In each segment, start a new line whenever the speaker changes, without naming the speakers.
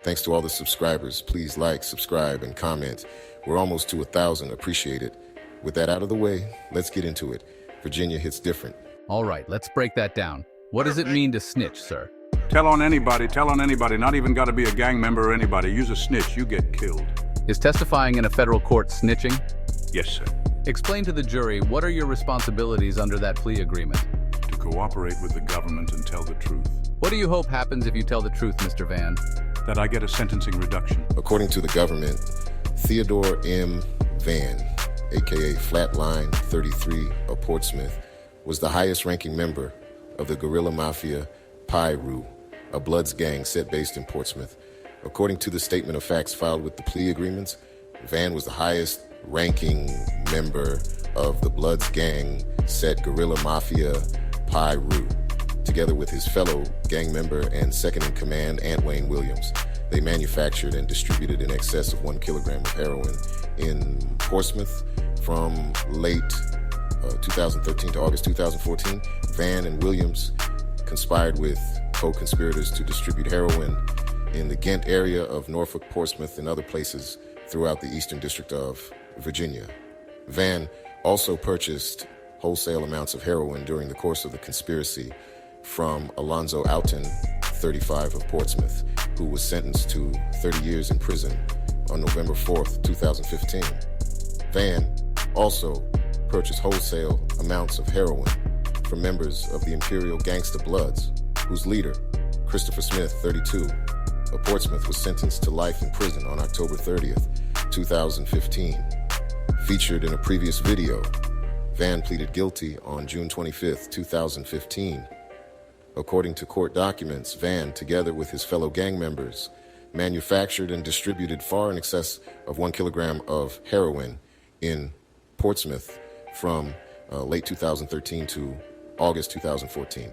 Thanks to all the subscribers. Please like, subscribe, and comment. We're almost to 1,000. Appreciate it. With that out of the way, let's get into it. Virginia hits different.
All right, let's break that down. What does it mean to snitch, sir?
Tell on anybody, not even gotta be a gang member or anybody. Use a snitch, you get killed.
Is testifying in a federal court snitching?
Yes, sir.
Explain to the jury, what are your responsibilities under that plea agreement?
To cooperate with the government and tell the truth.
What do you hope happens if you tell the truth, Mr. Vann?
That I get a sentencing reduction.
According to the government, Theodore M. Vann, aka Flatline 33 of Portsmouth, was the highest ranking member of the Guerilla Mafia Piru, a Bloods gang set based in Portsmouth. According to the statement of facts filed with the plea agreements, Vann was the highest ranking member of the Bloods gang set Guerilla Mafia Piru, together with his fellow gang member and second in command, Antwane Williams. They manufactured and distributed in excess of 1 kilogram of heroin in Portsmouth from late 2013 to August 2014. Vann and Williams conspired with co-conspirators to distribute heroin in the Ghent area of Norfolk, Portsmouth, and other places throughout the Eastern District of Virginia. Vann also purchased wholesale amounts of heroin during the course of the conspiracy from Alonzo Alton, 35 of Portsmouth, who was sentenced to 30 years in prison on November 4th, 2015. Vann also purchased wholesale amounts of heroin from members of the Imperial Gangsta Bloods, whose leader, Christopher Smith, 32, of Portsmouth, was sentenced to life in prison on October 30th, 2015. Featured in a previous video, Vann pleaded guilty on June 25th, 2015. According to court documents, Vann, together with his fellow gang members, manufactured and distributed far in excess of 1 kilogram of heroin in Portsmouth from late 2013 to August 2014.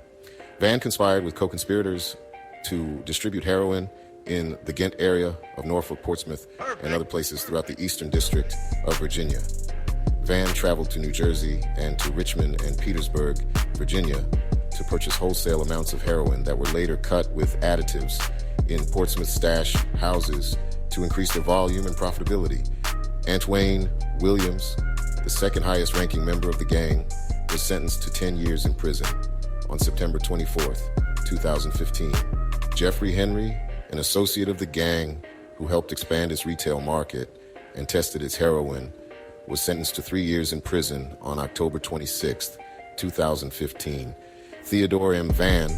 Vann conspired with co-conspirators to distribute heroin in the Ghent area of Norfolk, Portsmouth, and other places throughout the Eastern District of Virginia. Vann traveled to New Jersey and to Richmond and Petersburg, Virginia, to purchase wholesale amounts of heroin that were later cut with additives in Portsmouth stash houses to increase their volume and profitability. Antwane Williams, the second highest ranking member of the gang, was sentenced to 10 years in prison on September 24th, 2015. Jeffrey Henry, an associate of the gang who helped expand its retail market and tested its heroin, was sentenced to 3 years in prison on October 26th, 2015. Theodore M. Vann,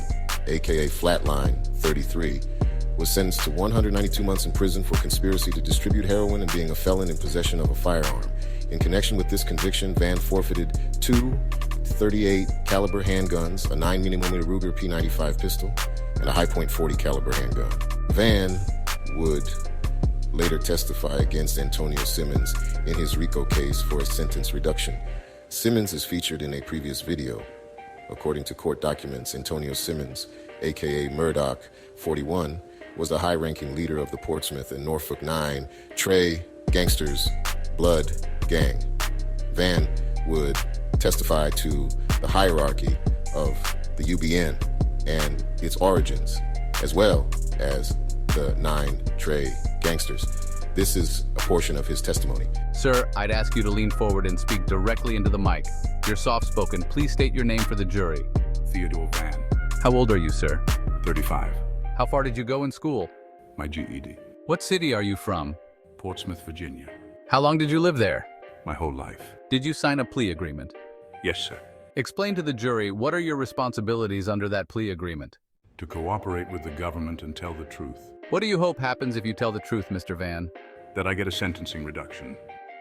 aka Flatline 33, was sentenced to 192 months in prison for conspiracy to distribute heroin and being a felon in possession of a firearm. In connection with this conviction, Vann forfeited 2 .38 caliber handguns, a 9mm Ruger P95 pistol, and a high-point .40 caliber handgun. Vann would later testify against Antonio Simmons in his RICO case for a sentence reduction. Simmons is featured in a previous video. According to court documents, Antonio Simmons, aka Murdoch 41, was the high-ranking leader of the Portsmouth and Norfolk 9 Trey Gangsters Blood Gang. Vann would testify to the hierarchy of the UBN and its origins, as well as the 9 Trey Gangsters. This is a portion of his testimony.
Sir, I'd ask you to lean forward and speak directly into the mic. You're soft-spoken. Please state your name for the jury.
Theodore Vann.
How old are you, sir?
35.
How far did you go in school?
My GED.
What city are you from?
Portsmouth, Virginia.
How long did you live there?
My whole life.
Did you sign a plea agreement?
Yes, sir.
Explain to the jury, what are your responsibilities under that plea agreement?
To cooperate with the government and tell the truth.
What do you hope happens if you tell the truth, Mr. Vann?
That I get a sentencing reduction.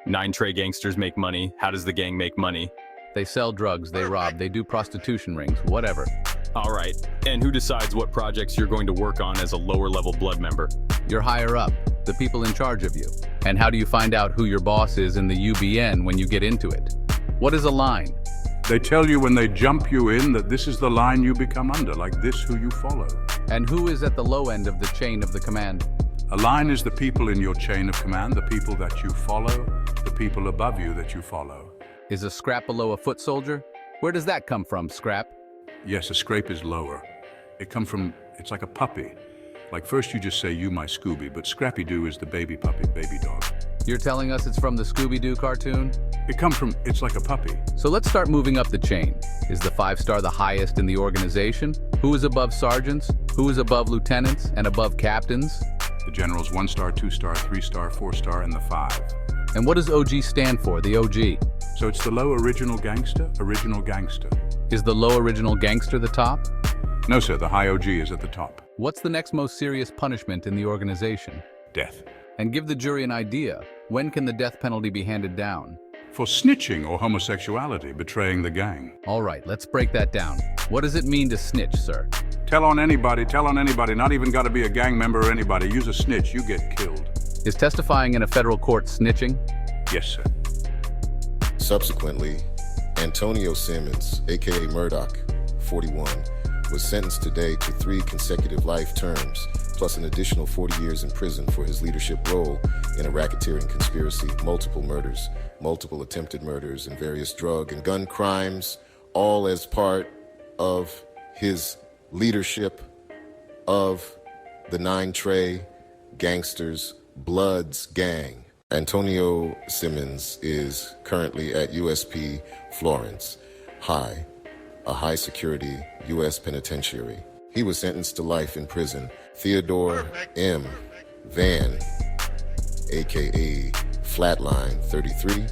9 Trey gangsters make money. How does the gang make money?
They sell drugs, they rob, they do prostitution rings, whatever.
All right. And who decides what projects you're going to work on as a lower-level blood member?
You're higher up, the people in charge of you. And how do you find out who your boss is in the UBN when you get into it? What is a line?
They tell you when they jump you in that this is the line you become under, like this who you follow.
And who is at the low end of the chain of the command?
A line is the people in your chain of command, the people that you follow, the people above you that you follow.
Is a scrap below a foot soldier? Where does that come from, Scrap?
Yes, a scrape is lower. It's like a puppy. Like first you just say you my Scooby, but Scrappy-Doo is the baby puppy, baby dog.
You're telling us it's from the Scooby-Doo cartoon?
It comes from, it's like a puppy.
So let's start moving up the chain. Is the 5-star the highest in the organization? Who is above sergeants? Who is above lieutenants and above captains?
The general's 1-star, 2-star, 3-star, 4-star, and the 5.
And what does OG stand for, the OG?
So it's the low original gangster, original gangster.
Is the low original gangster the top?
No, sir, the high OG is at the top.
What's the next most serious punishment in the organization?
Death.
And give the jury an idea. When can the death penalty be handed down?
For snitching or homosexuality, betraying the gang.
All right, let's break that down. What does it mean to snitch, sir?
Tell on anybody, not even gotta be a gang member or anybody. Use a snitch, you get killed.
Is testifying in a federal court snitching?
Yes, sir.
Subsequently, Antonio Simmons, aka Murdoch, 41, was sentenced today to 3 consecutive life terms, plus an additional 40 years in prison for his leadership role in a racketeering conspiracy, multiple murders, multiple attempted murders, and various drug and gun crimes, all as part of his leadership of the 9 Trey Gangsters Bloods gang. Antonio Simmons is currently at USP Florence High, a high-security U.S. penitentiary. He was sentenced to life in prison. Theodore M. Vann, a.k.a. Flatline 33,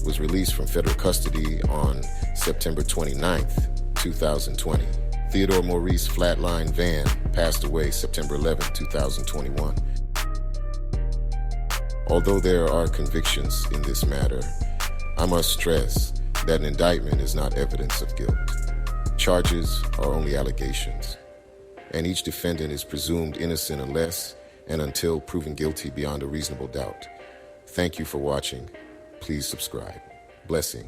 was released from federal custody on September 29th, 2020. Theodore Maurice Flatline Vann passed away September 11, 2021. Although there are convictions in this matter, I must stress that an indictment is not evidence of guilt. Charges are only allegations, and each defendant is presumed innocent unless and until proven guilty beyond a reasonable doubt. Thank you for watching. Please subscribe. Blessings.